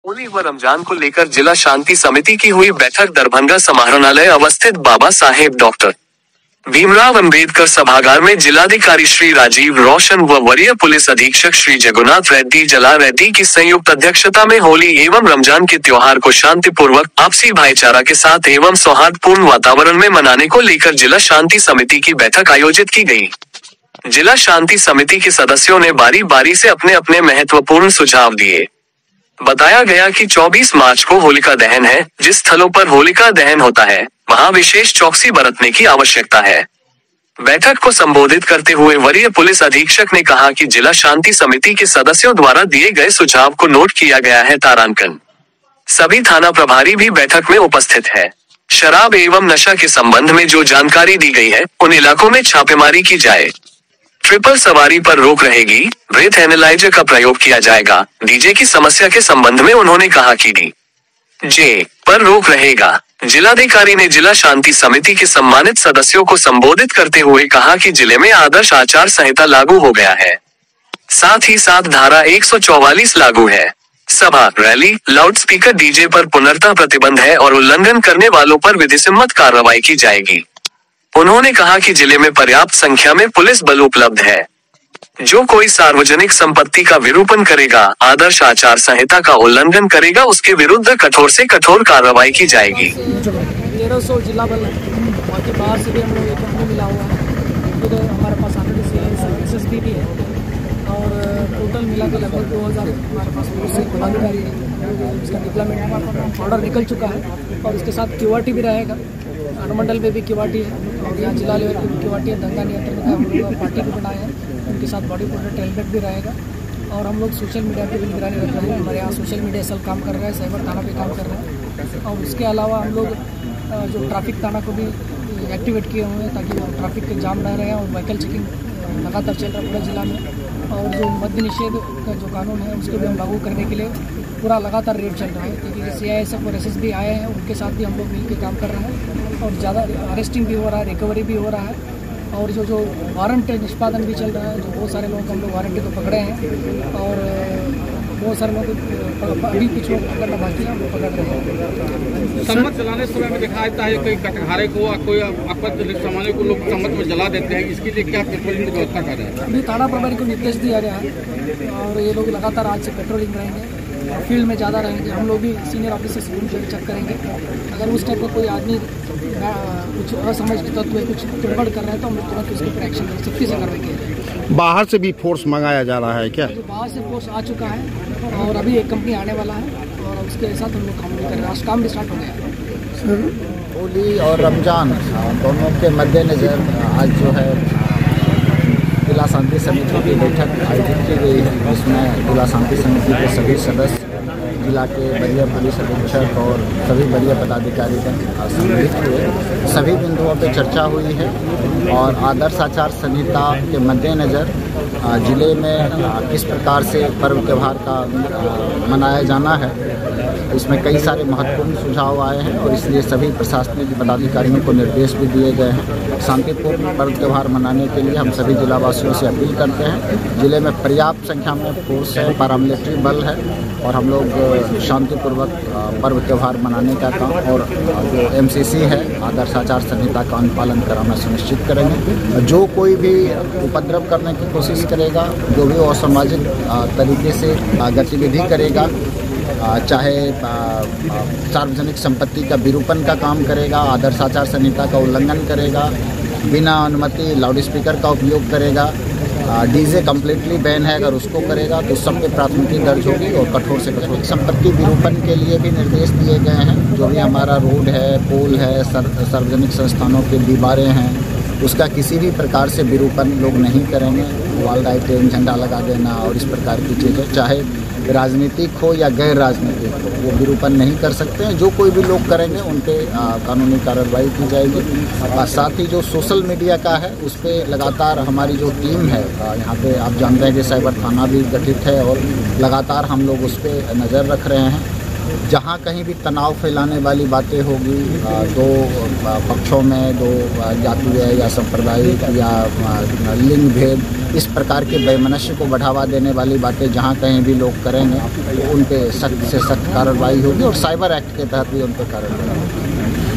होली व रमजान को लेकर जिला शांति समिति की हुई बैठक दरभंगा समाहरणालय अवस्थित बाबा साहेब डॉक्टर भीमराव अंबेडकर सभागार में जिलाधिकारी श्री राजीव रोशन व वरीय पुलिस अधीक्षक श्री जगन्नाथ रेड्डी जला रेड्डी की संयुक्त अध्यक्षता में होली एवं रमजान के त्योहार को शांतिपूर्वक आपसी भाईचारा के साथ एवं सौहार्दपूर्ण वातावरण में मनाने को लेकर जिला शांति समिति की बैठक आयोजित की गई। जिला शांति समिति के सदस्यों ने बारी बारी से अपने अपने महत्वपूर्ण सुझाव दिए। बताया गया कि 24 मार्च को होलिका दहन है। जिस स्थलों पर होलिका दहन होता है वहां विशेष चौकसी बरतने की आवश्यकता है। बैठक को संबोधित करते हुए वरीय पुलिस अधीक्षक ने कहा कि जिला शांति समिति के सदस्यों द्वारा दिए गए सुझाव को नोट किया गया है। तारांकन सभी थाना प्रभारी भी बैठक में उपस्थित है। शराब एवं नशा के संबंध में जो जानकारी दी गई है उन इलाकों में छापेमारी की जाए। ट्रिपल सवारी पर रोक रहेगी। ब्रेथ एनालाइजर का प्रयोग किया जाएगा। डीजे की समस्या के संबंध में उन्होंने कहा कि डीजे पर रोक रहेगा। जिलाधिकारी ने जिला शांति समिति के सम्मानित सदस्यों को संबोधित करते हुए कहा कि जिले में आदर्श आचार संहिता लागू हो गया है, साथ ही साथ धारा 144 लागू है। सभा, रैली, लाउडस्पीकर, डीजे पर पुनर्तः प्रतिबंध है और उल्लंघन करने वालों पर विधिसम्मत कार्रवाई की जाएगी। उन्होंने कहा कि जिले में पर्याप्त संख्या में पुलिस बल उपलब्ध है। जो कोई सार्वजनिक संपत्ति का विरूपण करेगा, आदर्श आचार संहिता का उल्लंघन करेगा, उसके विरुद्ध कठोर से कठोर कार्रवाई की जाएगी। 1300 जिला बल बाकी बाहर से भी हम लोग एक कंपनी मिला हुआ है। फिर हमारे पास SSB भी है और टोटल मिला के लगभग 2000 हमारे पास पुलिस पदाधिकारी है। इसका डिप्लॉयमेंट ऑर्डर निकल चुका है और इसके साथ QRT भी रहेगा। अनुमंडल में भी QRT है और यहाँ जिला लेवल पर भी QRT है। दंगा नियंत्रण का हम लोग पार्टी भी बनाए हैं, उनके साथ बॉडी प्रोटेक्ट हेलमेट भी रहेगा। और हम लोग सोशल मीडिया पे भी निगरानी रख रहे हैं। हमारे यहाँ सोशल मीडिया सेल काम कर रहा है, साइबर थाना पे काम कर रहा है। और उसके अलावा हम लोग जो ट्रैफिक थाना को भी एक्टिवेट किए हुए हैं ताकि वो ट्रैफिक के जाम न रहे और व्हीकल चेकिंग लगातार चल रहा है पूरे जिला में। और जो मद्य निषेध का जो कानून है उसको भी हम लागू करने के लिए पूरा लगातार रेड चल रहा है, क्योंकि CISF और SSB आए हैं, उनके साथ भी हम लोग मिलकर काम कर रहे हैं और ज़्यादा अरेस्टिंग भी हो रहा है, रिकवरी भी हो रहा है। और जो वारंट निष्पादन भी चल रहा है, जो बहुत सारे लोग हम लोग वारंटी को पकड़े हैं और बहुत सारे लोग अभी कुछ लोग पकड़ना बाकी है, वो पकड़ रहे हैं। सम्मत जलाने समय में देखा जाता है कई कटघारे को कोई आपत्ति सामान्य को लोग सम्मत में जला देते हैं, इसके लिए क्या पेट्रोलिंग की व्यवस्था कर रहे हैं? अभी थाना प्रभारी को निर्देश दिया गया है और ये लोग लगातार आज से पेट्रोलिंग रहेंगे, फील्ड में ज़्यादा रहेंगे। हम लोग भी सीनियर ऑफिसर्स से चेक करेंगे। अगर उस टाइप का कोई आदमी कुछ असामाजिक तत्व कुछ गड़बड़ कर रहा है तो हम लोग तुरंत उसके ऊपर एक्शन सख्ती से कार्रवाई करेंगे। बाहर से भी फोर्स मंगाया जा रहा है क्या? बाहर से फोर्स आ चुका है और अभी एक कंपनी आने वाला है और उसके साथ हम लोग काम भी कर रहे हैं। आज काम भी स्टार्ट हो गया है। होली और रमजान दोनों के मद्देनज़र आज जो है जिला शांति समिति की बैठक आयोजित की गई है। इसमें जिला शांति समिति के सभी सदस्य, जिला के वरीय पुलिस अधीक्षक और सभी वरीय पदाधिकारी सम्मिलित हुए। सभी बिंदुओं पर चर्चा हुई है और आदर्श आचार संहिता के मद्देनज़र जिले में किस प्रकार से पर्व त्यौहार का मनाया जाना है, इसमें कई सारे महत्वपूर्ण सुझाव आए हैं और इसलिए सभी प्रशासनिक पदाधिकारियों को निर्देश भी दिए गए हैं। शांतिपूर्ण पर्व त्यौहार मनाने के लिए हम सभी जिलावासियों से अपील करते हैं। जिले में पर्याप्त संख्या में फोर्स है, पैरामिलिट्री बल है और हम लोग शांतिपूर्वक पर्व त्यौहार मनाने का काम और जो MCC है आदर्श आचार संहिता का अनुपालन कराना सुनिश्चित करेंगे। जो कोई भी उपद्रव करने की कोशिश करेगा, जो भी असामाजिक तरीके से गतिविधि करेगा, चाहे सार्वजनिक संपत्ति का विरूपण का काम करेगा, आदर्श आचार संहिता का उल्लंघन करेगा, बिना अनुमति लाउडस्पीकर का उपयोग करेगा, डीजे कम्प्लीटली बैन है, अगर उसको करेगा तो सब पे प्राथमिकी दर्ज होगी और कठोर से कठोर संपत्ति विरूपण के लिए भी निर्देश दिए गए हैं। जो भी हमारा रोड है, पोल है, सार्वजनिक संस्थानों के दीवारें हैं, उसका किसी भी प्रकार से विरूपण लोग नहीं करेंगे। वॉल राइटिंग, झंडा लगा देना और इस प्रकार की चीज़ें, चाहे राजनीतिक हो या गैर राजनीतिक हो, वो विरूपण नहीं कर सकते हैं। जो कोई भी लोग करेंगे उन पर कानूनी कार्रवाई की जाएगी। और साथ ही जो सोशल मीडिया का है उस पर लगातार हमारी जो टीम है, यहाँ पे आप जानते हैं कि साइबर थाना भी गठित है और लगातार हम लोग उस पर नज़र रख रहे हैं। जहाँ कहीं भी तनाव फैलाने वाली बातें होगी, दो पक्षों में, दो जातीय या सांप्रदायिक या लिंग भेद इस प्रकार के वैमनस्य को बढ़ावा देने वाली बातें जहाँ कहीं भी लोग करेंगे तो उन पे सख्त से सख्त कार्रवाई होगी और साइबर एक्ट के तहत भी उन पर कार्रवाई होगी।